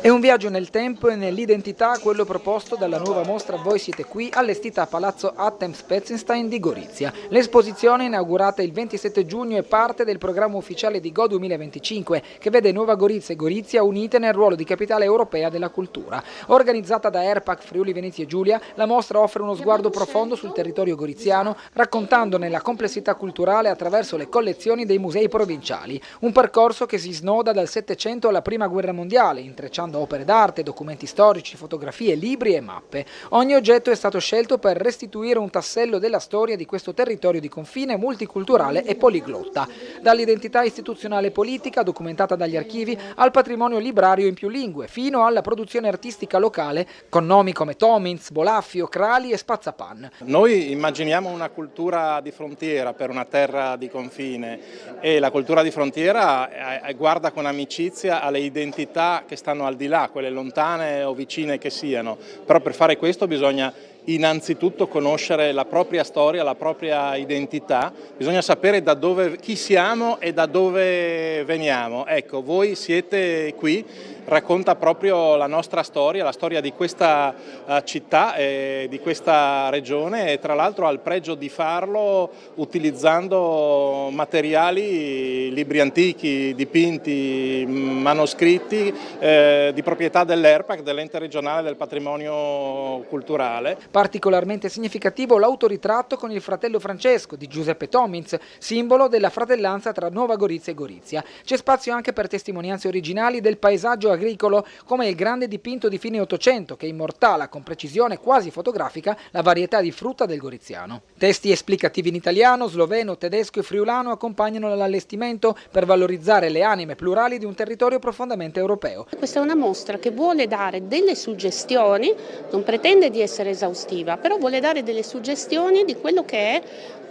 È un viaggio nel tempo e nell'identità quello proposto dalla nuova mostra Voi siete qui, allestita a Palazzo Attems Petzenstein di Gorizia. L'esposizione, inaugurata il 27 giugno, è parte del programma ufficiale di Go 2025, che vede Nuova Gorizia e Gorizia unite nel ruolo di capitale europea della cultura. Organizzata da ERPAC Friuli Venezia Giulia, la mostra offre uno sguardo profondo sul territorio goriziano, raccontandone la complessità culturale attraverso le collezioni dei musei provinciali. Un percorso che si snoda dal Settecento alla Prima Guerra Mondiale, intrecciando opere d'arte, documenti storici, fotografie, libri e mappe. Ogni oggetto è stato scelto per restituire un tassello della storia di questo territorio di confine multiculturale e poliglotta. Dall'identità istituzionale e politica, documentata dagli archivi, al patrimonio librario in più lingue, fino alla produzione artistica locale, con nomi come Tomins, Bolaffio, Crali e Spazzapan. Noi immaginiamo una cultura di frontiera per una terra di confine, e la cultura di frontiera guarda con amicizia alle identità che stanno al di là, quelle lontane o vicine che siano, però per fare questo bisogna innanzitutto conoscere la propria storia, la propria identità, bisogna sapere chi siamo e da dove veniamo. Ecco, Voi siete qui racconta proprio la nostra storia, la storia di questa città e di questa regione, e tra l'altro ha il pregio di farlo utilizzando materiali, libri antichi, dipinti, manoscritti di proprietà dell'ERPAC, dell'Ente regionale del patrimonio culturale. Particolarmente significativo l'autoritratto con il fratello Francesco di Giuseppe Tomins, simbolo della fratellanza tra Nuova Gorizia e Gorizia. C'è spazio anche per testimonianze originali del paesaggio agricolo, come il grande dipinto di fine Ottocento che immortala con precisione quasi fotografica la varietà di frutta del goriziano. Testi esplicativi in italiano, sloveno, tedesco e friulano accompagnano l'allestimento per valorizzare le anime plurali di un territorio profondamente europeo. Questa è una mostra che vuole dare delle suggestioni, non pretende di essere esaustiva, però vuole dare delle suggestioni di quello che è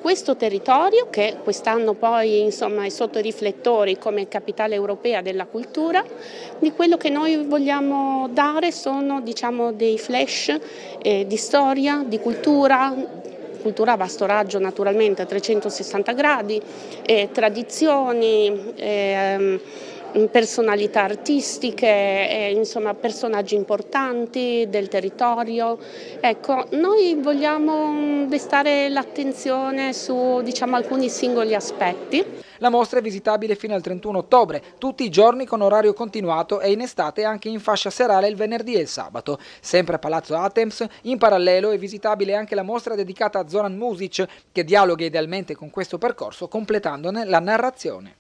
questo territorio, che quest'anno poi insomma è sotto i riflettori come capitale europea della cultura. Di quello che noi vogliamo dare sono, diciamo, dei flash di storia, di cultura a vasto raggio naturalmente a 360 gradi, tradizioni, personalità artistiche, insomma personaggi importanti del territorio. Ecco, noi vogliamo destare l'attenzione su, diciamo, alcuni singoli aspetti. La mostra è visitabile fino al 31 ottobre, tutti i giorni con orario continuato, e in estate anche in fascia serale il venerdì e il sabato. Sempre a Palazzo Attems, in parallelo è visitabile anche la mostra dedicata a Zoran Music, che dialoga idealmente con questo percorso, completandone la narrazione.